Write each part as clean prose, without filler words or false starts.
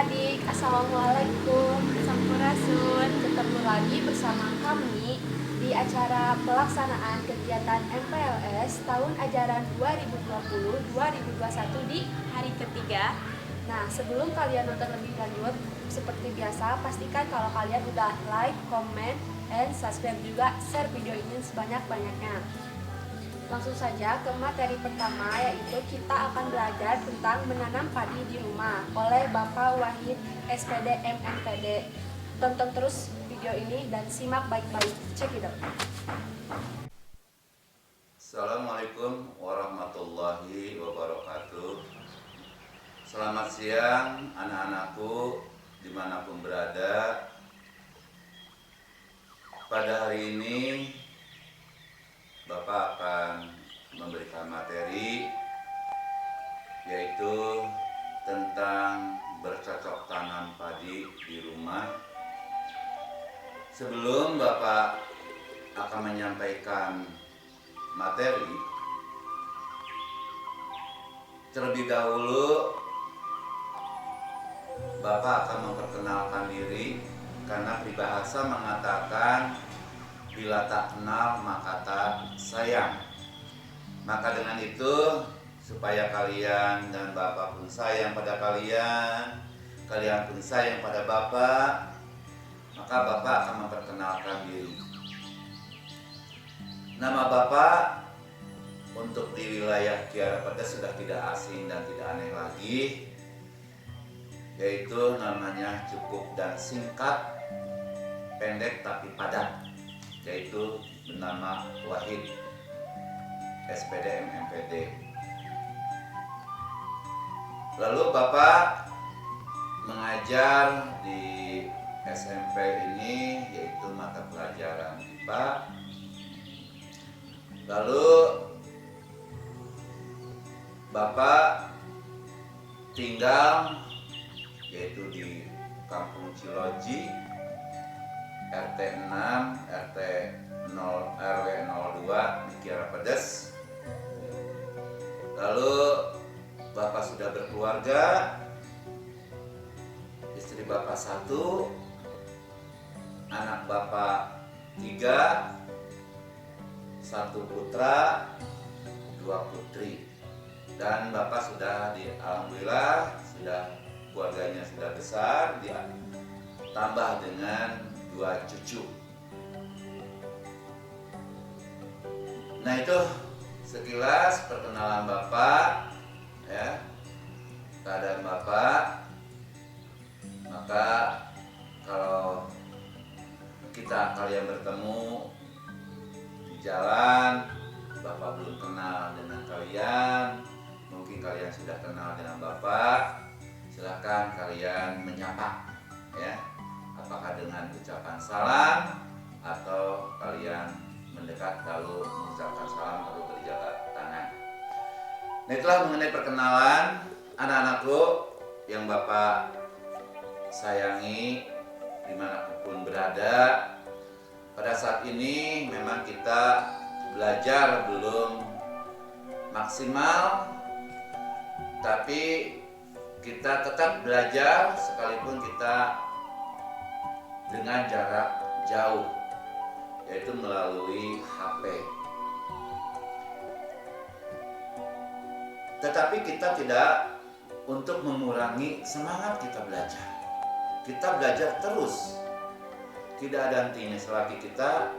adik-adik, Assalamualaikum. Sampurasun. Ketemu lagi bersama kami di acara pelaksanaan kegiatan MPLS tahun ajaran 2020-2021 di Hari ketiga. Nah, sebelum kalian nonton lebih lanjut, seperti biasa, pastikan kalau kalian udah like, comment, and subscribe juga, share video ini sebanyak-banyaknya. Langsung saja ke materi pertama, yaitu kita akan belajar tentang menanam padi di rumah oleh Bapak Wahid SPD MNPD. Tonton terus video ini dan simak baik-baik. Check it out. Assalamualaikum warahmatullahi wabarakatuh. Selamat siang anak-anakku dimanapun berada. Pada hari ini Bapak akan memberikan materi yaitu tentang bercocok tanam padi di rumah. Sebelum Bapak akan menyampaikan materi, terlebih dahulu Bapak akan memperkenalkan diri karena peribahasa mengatakan bila tak kenal maka tak sayang. Maka dengan itu supaya kalian dan Bapak pun sayang pada kalian, kalian pun sayang pada Bapak, maka Bapak akan memperkenalkan diri. Nama Bapak untuk di wilayah Kiara Pedas sudah tidak asing dan tidak aneh lagi, yaitu namanya cukup dan singkat, pendek tapi padat, yaitu bernama Wahid SPD MNPD. Lalu Bapak mengajar di SMP ini yaitu mata pelajaran IPA. Lalu Bapak tinggal yaitu di Kampung Ciloji, RT 6, RT 0, RW 02 di Kiara Pedas. Lalu Bapak sudah berkeluarga, istri Bapak 1, anak Bapak 3, 1 putra, 2 putri. Dan Bapak sudah alhamdulillah sudah keluarganya sudah besar, ditambah dengan 2 cucu. Nah, itu sekilas perkenalan Bapak, ya, keadaan Bapak. Maka kalau kalian bertemu di jalan, Bapak belum kenal dengan kalian, mungkin kalian sudah kenal dengan Bapak, silakan kalian menyapa, ya, apakah dengan ucapan salam atau kalian mendekat lalu mengucapkan salam lalu berjabat tangan. Nah, itulah mengenai perkenalan anak-anakku yang Bapak sayangi dimanapun berada. Pada saat ini memang kita belajar belum maksimal, tapi kita tetap belajar sekalipun kita dengan jarak jauh, yaitu melalui HP. Tetapi kita tidak untuk mengurangi semangat kita belajar. Kita belajar terus. Tidak ada hentinya selagi kita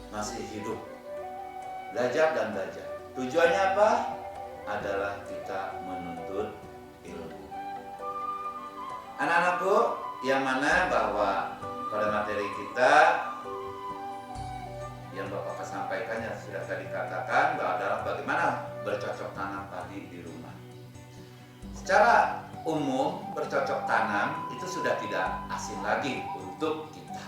masih hidup. Belajar dan belajar. Tujuannya apa? Adalah kita menuntut ilmu. Anak-anakku, yang mana bahwa pada materi kita yang Bapak akan sampaikan yang sudah tadi katakan bahwa adalah bagaimana bercocok tanam padi di rumah. Secara umum bercocok tanam itu sudah tidak asing lagi untuk kita.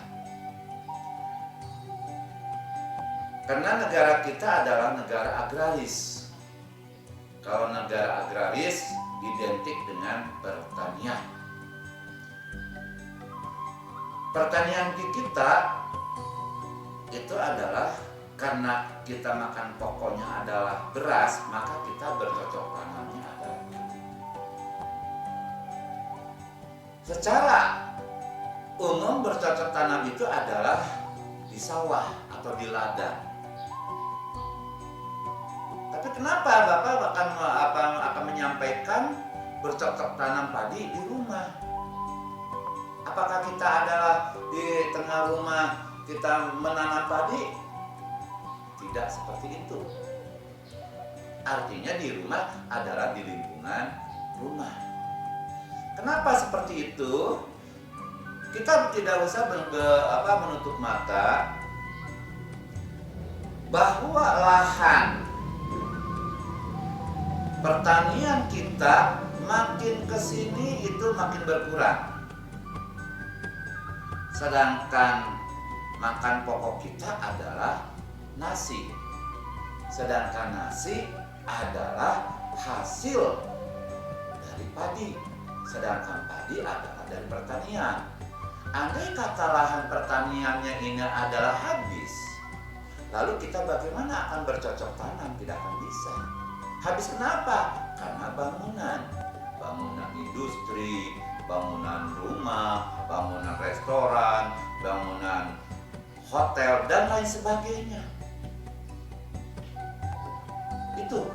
Karena negara kita adalah negara agraris. Kalau negara agraris identik dengan pertanian. Pertanian kita itu adalah karena kita makan pokoknya adalah beras, maka kita bercocok tanamnya adalah. secara umum bercocok tanam itu adalah di sawah atau di ladang. Tapi kenapa Bapak akan menyampaikan bercocok tanam padi di rumah? Apakah kita adalah di tengah rumah kita menanam padi? Tidak seperti itu. Artinya di rumah adalah di lingkungan rumah. Kenapa seperti itu? Kita tidak usah menutup mata bahwa lahan pertanian kita makin kesini itu makin berkurang. Sedangkan makan pokok kita adalah nasi. Sedangkan nasi adalah hasil dari padi. Sedangkan padi adalah dari pertanian. Andai kata lahan pertaniannya ini adalah habis, lalu kita bagaimana akan bercocok tanam? Tidak akan bisa. Habis kenapa? Karena bangunan industri, bangunan rumah, bangunan restoran, bangunan hotel, dan lain sebagainya. Itu.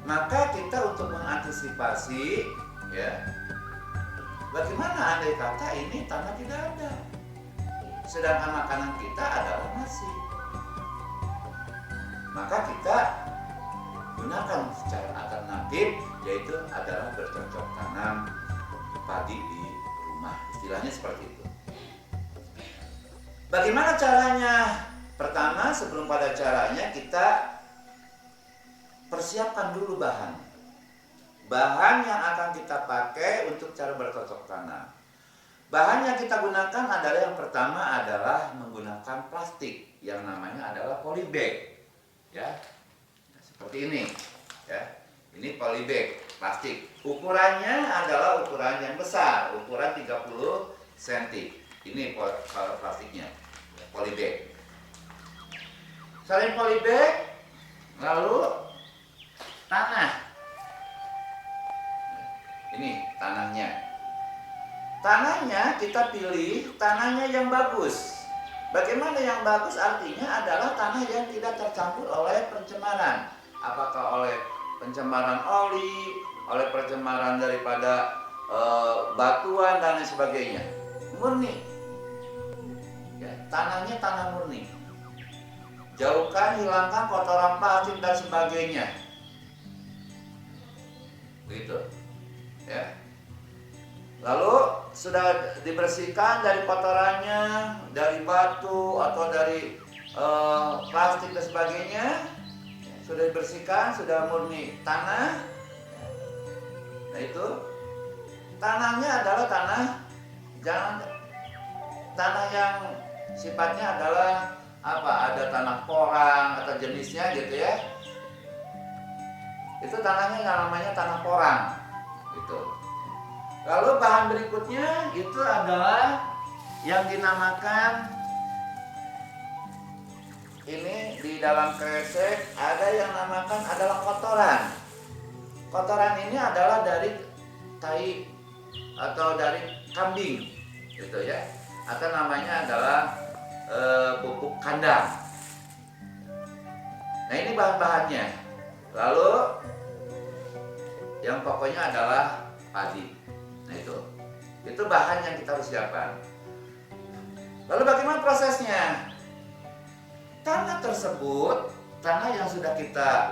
Maka kita untuk mengantisipasi, ya, bagaimana andai kata ini tanah tidak ada, sedangkan makanan kita adalah nasi. Maka kita gunakan secara alternatif, yaitu adalah bercocok tanam padi di rumah. Istilahnya seperti itu. Bagaimana caranya? Pertama, sebelum pada caranya, kita persiapkan dulu bahan. Bahan yang akan kita pakai untuk cara bercocok tanam. Bahan yang kita gunakan adalah, yang pertama adalah menggunakan plastik yang namanya adalah polybag. Ya. Seperti ini, ya. Ini polybag plastik. Ukurannya adalah ukuran yang besar, ukuran 30 cm. Ini plastiknya, polybag. Selain polybag, lalu tanah. Ini tanahnya. Tanahnya kita pilih tanahnya yang bagus. Bagaimana yang bagus? Artinya adalah tanah yang tidak tercampur oleh pencemaran. Apakah oleh pencemaran oli, oleh pencemaran daripada batuan dan lain sebagainya. Murni. Ya, tanahnya tanah murni. Jauhkan, hilangkan kotoran plastik dan sebagainya. Begitu. Ya. Lalu sudah dibersihkan dari kotorannya, dari batu atau dari plastik dan sebagainya. Sudah dibersihkan, sudah murni tanah. Nah itu tanahnya adalah tanah yang sifatnya adalah apa? Ada tanah porang atau jenisnya gitu ya. Itu tanahnya yang namanya tanah porang gitu. Lalu bahan berikutnya itu adalah yang dinamakan, ini di dalam kresek ada yang namakan adalah kotoran. Kotoran ini adalah dari tai atau dari kambing gitu ya. Atau namanya adalah pupuk kandang. Nah ini bahan-bahannya. Lalu yang pokoknya adalah padi. Nah itu bahan yang kita harus siapkan. Lalu bagaimana prosesnya? Tanah tersebut, tanah yang sudah kita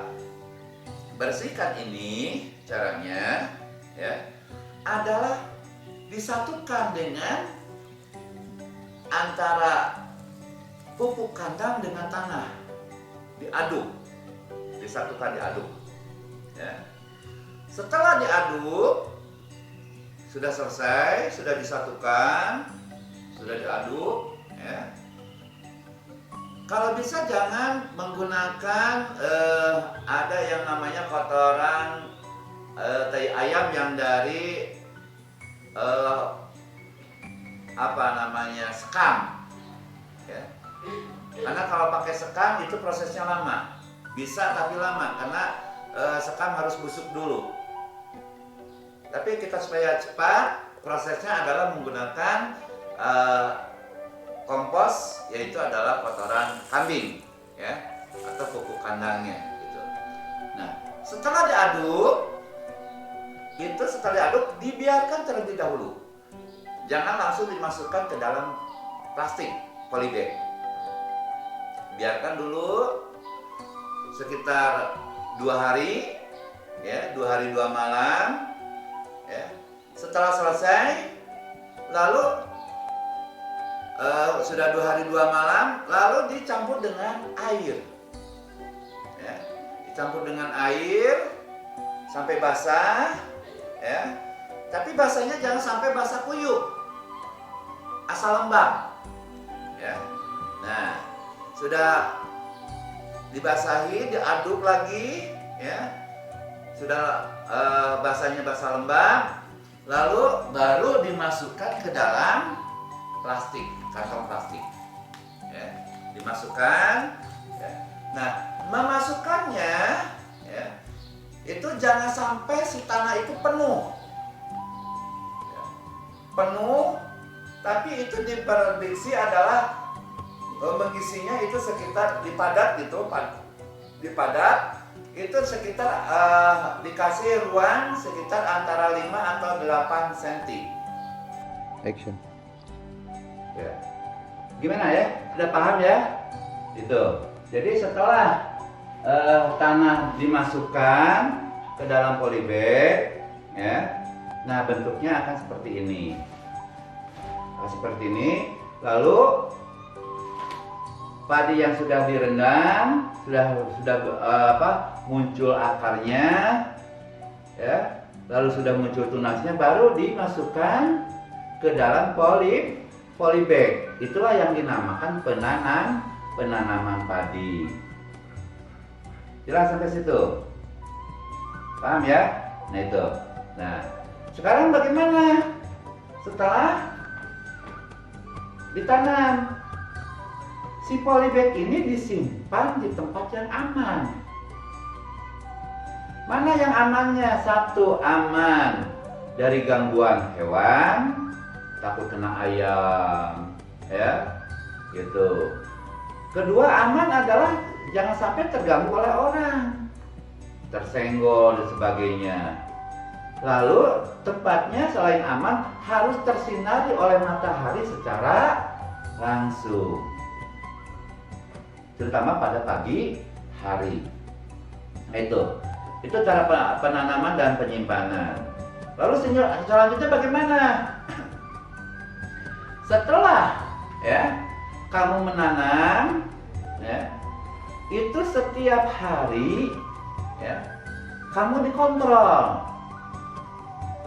bersihkan ini, caranya ya adalah disatukan dengan antara pupuk kandang dengan tanah, diaduk, disatukan, diaduk. Ya. Setelah diaduk, sudah selesai, sudah disatukan, sudah diaduk. Ya. Kalau bisa jangan menggunakan ada yang namanya kotoran tai ayam yang dari sekam. Ya. Karena kalau pakai sekam itu prosesnya lama, bisa tapi lama karena sekam harus busuk dulu. Tapi kita supaya cepat, prosesnya adalah menggunakan kompos, yaitu adalah kotoran kambing, ya, atau pupuk kandangnya. Gitu. Nah, setelah diaduk, dibiarkan terlebih dahulu. Jangan langsung dimasukkan ke dalam plastik polybag. Biarkan dulu sekitar 2 hari, ya, 2 hari 2 malam, ya. Setelah selesai, lalu sudah 2 hari 2 malam, lalu dicampur dengan air, ya. Dicampur dengan air sampai basah, ya. Tapi basahnya jangan sampai basah kuyup, asal lembab, ya. Nah, sudah dibasahi, diaduk lagi, ya. Sudah basahnya basah lembab, lalu baru dimasukkan ke dalam plastik, kantong plastik, ya. Dimasukkan, ya. Nah, memasukkannya, ya, itu jangan sampai si tanah itu penuh, ya. Penuh, tapi itu diprediksi adalah mengisinya itu sekitar dipadat gitu, dipadat itu sekitar dikasih ruang sekitar antara 5 atau 8 cm. Action. Ya. Gimana ya? Udah paham ya? Itu. Jadi setelah tanah dimasukkan ke dalam polybag, ya. Nah, bentuknya akan seperti ini. Seperti ini. Lalu padi yang sudah direndam, sudah muncul akarnya, ya, lalu sudah muncul tunasnya, baru dimasukkan ke dalam polybag. Itulah yang dinamakan penanaman padi. Jelas sampai situ? Paham ya? Nah itu. Nah, sekarang bagaimana setelah ditanam? Si polybag ini disimpan di tempat yang aman. Mana yang amannya? Satu, aman dari gangguan hewan, takut kena ayam, ya, gitu. Kedua, aman adalah jangan sampai terganggu oleh orang, tersenggol dan sebagainya. Lalu tempatnya selain aman harus tersinari oleh matahari secara langsung, terutama pada pagi hari. Nah, itu cara penanaman dan penyimpanan. Lalu selanjutnya bagaimana? Setelah, ya, kamu menanam, ya, itu setiap hari, ya, kamu dikontrol.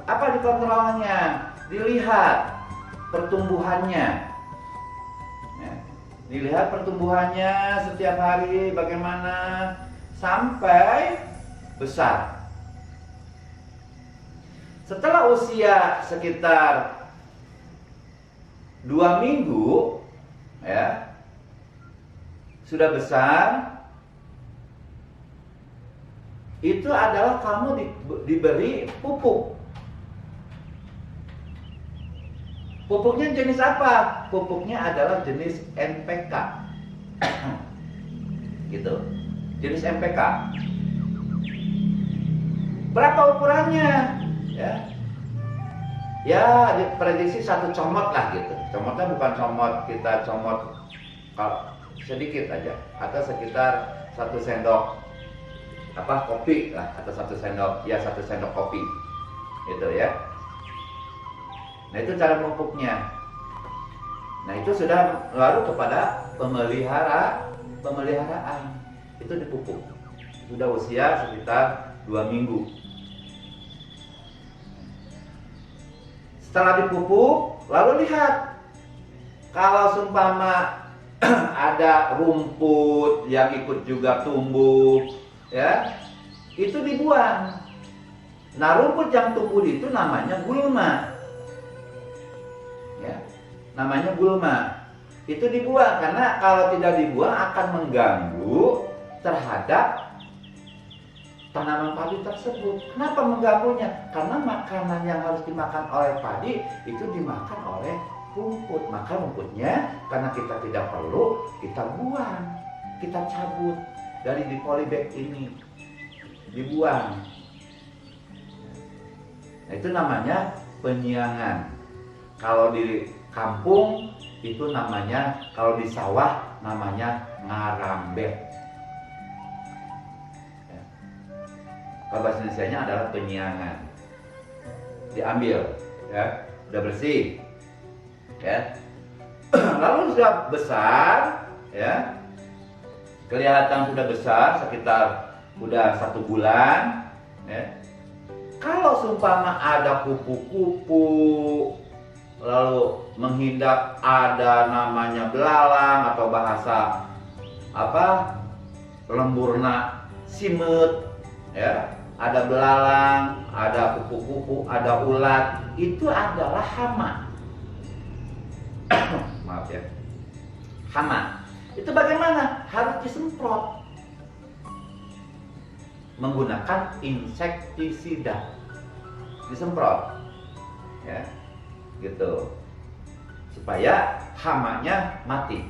Apa dikontrolnya? Dilihat pertumbuhannya. Dilihat pertumbuhannya setiap hari bagaimana sampai besar. Setelah usia sekitar 2 minggu, ya, sudah besar, itu adalah kamu diberi pupuk. Pupuknya jenis apa? Pupuknya adalah jenis NPK. Gitu. Jenis NPK. Berapa ukurannya? Ya. Ya, diprediksi 1 comot lah gitu. Comotnya bukan comot kita comot sedikit aja, atau sekitar 1 sendok kopi lah, atau 1 sendok, ya 1 sendok kopi. Gitu ya. Nah, itu cara memupuknya. Nah, itu sudah lalu kepada pemeliharaan. Itu dipupuk. Sudah usia sekitar 2 minggu. Setelah dipupuk, lalu lihat. Kalau seumpama ada rumput yang ikut juga tumbuh, ya, itu dibuang. Nah, rumput yang tumbuh itu namanya gulma. Ya, namanya gulma. Itu dibuang karena kalau tidak dibuang akan mengganggu terhadap tanaman padi tersebut. Kenapa mengganggunya? Karena makanan yang harus dimakan oleh padi itu dimakan oleh rumput. Maka rumputnya karena kita tidak perlu, kita buang, kita cabut dari di polybag ini, dibuang. Nah, itu namanya penyiangan. Kalau di kampung itu namanya, kalau di sawah namanya ngarambet. Ya. Kalau bahasa Indonesianya adalah penyiangan. Diambil, ya, udah bersih, ya. Lalu sudah besar, ya, kelihatan sudah besar, sekitar udah 1 bulan, ya. Kalau seumpama ada kupu-kupu, lalu menghindap ada namanya belalang atau bahasa lemburna simut, ya, ada belalang, ada kupu-kupu, ada ulat, itu adalah hama. Maaf ya, hama. Itu bagaimana? Harus disemprot menggunakan insektisida, disemprot, ya, gitu, supaya hamanya mati.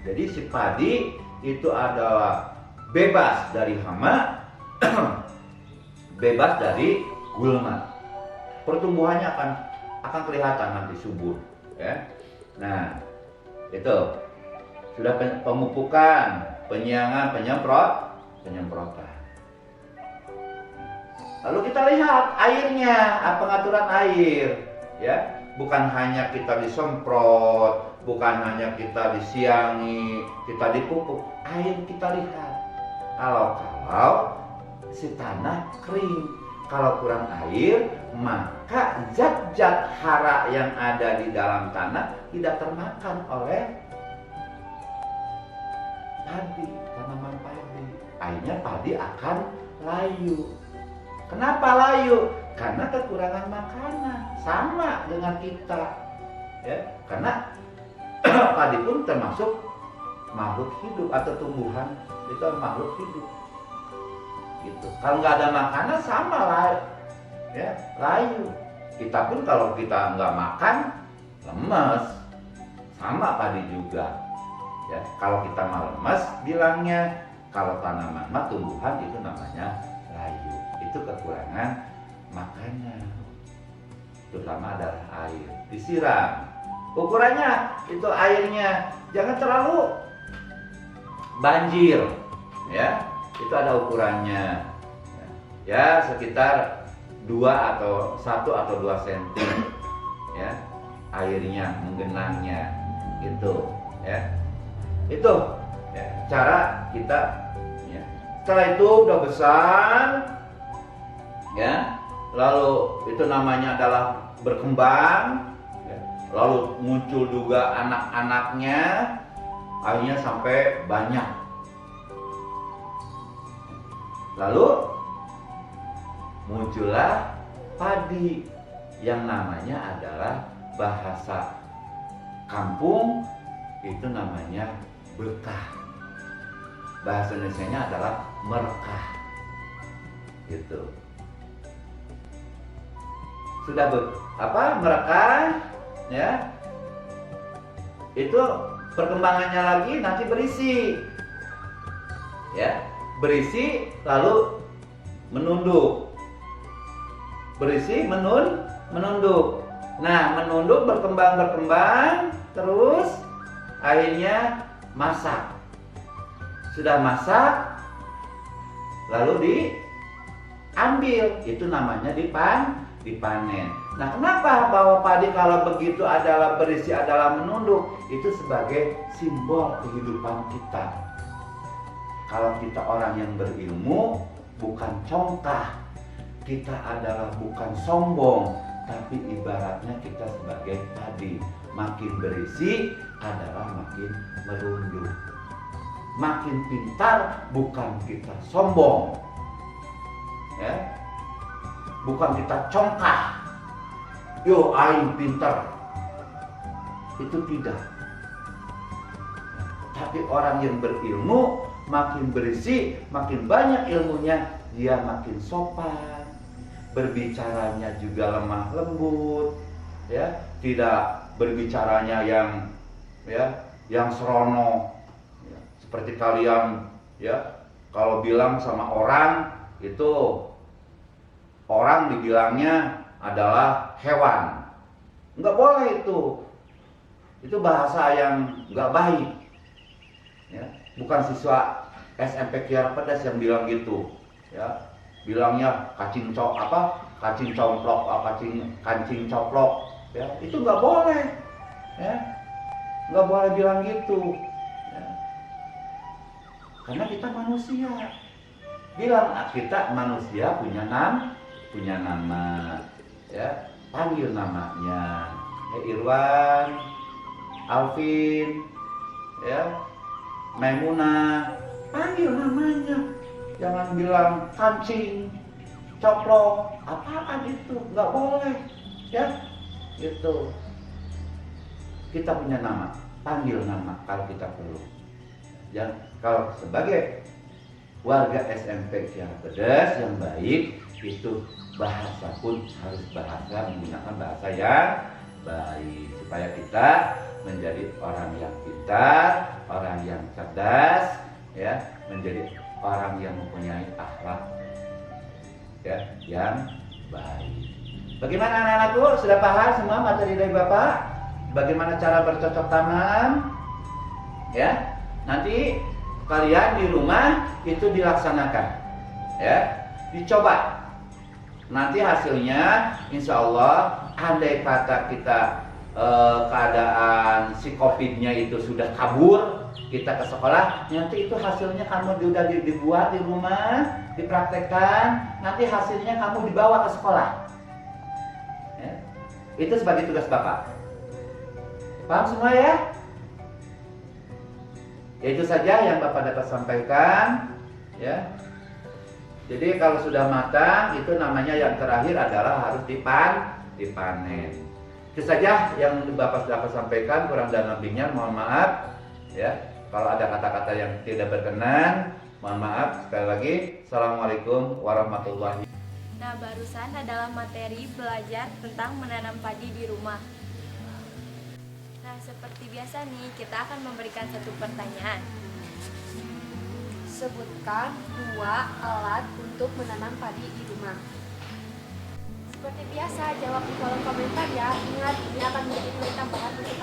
Jadi si padi itu adalah bebas dari hama, bebas dari gulma. Pertumbuhannya akan kelihatan nanti subur, ya. Nah, itu sudah pemupukan, penyiangan, penyemprotan. Lalu kita lihat airnya, pengaturan air, ya. Bukan hanya kita disemprot, bukan hanya kita disiangi, kita dipupuk. Air kita lihat. Kalau si tanah kering, kalau kurang air, maka zat-zat hara yang ada di dalam tanah tidak termakan oleh padi, tanaman padi. Akhirnya padi akan layu. Kenapa layu? Karena kekurangan makanan. Sama dengan kita, ya. Karena padi pun termasuk makhluk hidup atau tumbuhan, itu makhluk hidup. Gitu. Kalau nggak ada makanan sama layu, ya, layu. Kita pun kalau kita nggak makan lemes, sama padi juga. Ya, kalau kita mah lemes bilangnya, kalau tanaman mah tumbuhan itu namanya layu. Itu kekurangan makanan, terutama adalah air. Disiram, ukurannya itu airnya jangan terlalu banjir, ya, itu ada ukurannya, ya, sekitar 1 atau 2 cm, ya, airnya menggenangnya, gitu, ya. Itu, ya, cara kita, ya. Setelah itu udah besar, ya, lalu itu namanya adalah berkembang, ya. Lalu muncul juga anak-anaknya, akhirnya sampai banyak. Lalu muncullah padi yang namanya adalah bahasa kampung itu namanya bekah. Bahasa Indonesianya adalah merekah, gitu. Sudah merekah, ya, itu perkembangannya lagi nanti berisi, ya, berisi lalu menunduk, berisi menunduk. Nah, menunduk berkembang terus akhirnya masak. Sudah masak lalu diambil, itu namanya dipanen. Nah, kenapa bahwa padi kalau begitu adalah berisi, adalah menunduk? Itu sebagai simbol kehidupan kita. Kalau kita orang yang berilmu, bukan congkah. Kita adalah bukan sombong, tapi ibaratnya kita sebagai padi. Makin berisi adalah makin merunduk. Makin pintar, bukan kita sombong, ya, bukan kita congkah, yo aing pintar, itu tidak. Tapi orang yang berilmu makin berisi, makin banyak ilmunya, dia makin sopan, berbicaranya juga lemah lembut, ya, tidak berbicaranya yang serono, ya, seperti kalian, ya, kalau bilang sama orang itu orang dibilangnya adalah hewan, nggak boleh itu bahasa yang nggak baik, ya. Bukan siswa SMP Kiara Pedas yang bilang gitu, ya, bilangnya kancing coplok, ya, itu nggak boleh, ya, nggak boleh bilang gitu, ya. Karena kita manusia, bilang kita manusia punya nama, ya, panggil namanya, Irwan, Alvin, ya, Maimunah, panggil namanya, jangan bilang kancing, coplok, apaan itu, nggak boleh, ya, gitu. Kita punya nama, panggil nama kalau kita perlu. Ya, kalau sebagai warga SMP Kiara Pedas yang baik, itu bahasa pun harus menggunakan bahasa yang baik supaya kita menjadi orang yang pintar, orang yang cerdas, ya, menjadi orang yang mempunyai akhlak, ya, yang baik. Bagaimana anak-anakku, sudah paham semua materi dari Bapak? Bagaimana cara bercocok tanam? Ya, nanti kalian di rumah itu dilaksanakan, ya, dicoba. Nanti hasilnya insya Allah, andai kata kita keadaan si COVID-nya itu sudah kabur, kita ke sekolah, nanti itu hasilnya kamu sudah dibuat di rumah, dipraktekkan, nanti hasilnya kamu dibawa ke sekolah, ya. Itu sebagai tugas Bapak. Paham semua, ya? Ya, itu saja yang Bapak dapat sampaikan, ya. Jadi kalau sudah matang, itu namanya yang terakhir adalah harus dipanen. Itu saja yang Bapak dapat sampaikan, kurang dan lebihnya mohon maaf, ya. Kalau ada kata-kata yang tidak berkenan, mohon maaf. Sekali lagi, Assalamualaikum warahmatullahi wabarakatuh. Nah, barusan adalah materi belajar tentang menanam padi di rumah. Nah, seperti biasa nih, kita akan memberikan satu pertanyaan. Sebutkan 2 alat untuk menanam padi di rumah. Seperti biasa, jawab di kolom komentar ya. Ingat, ini akan menjadi nilai tambahan untuk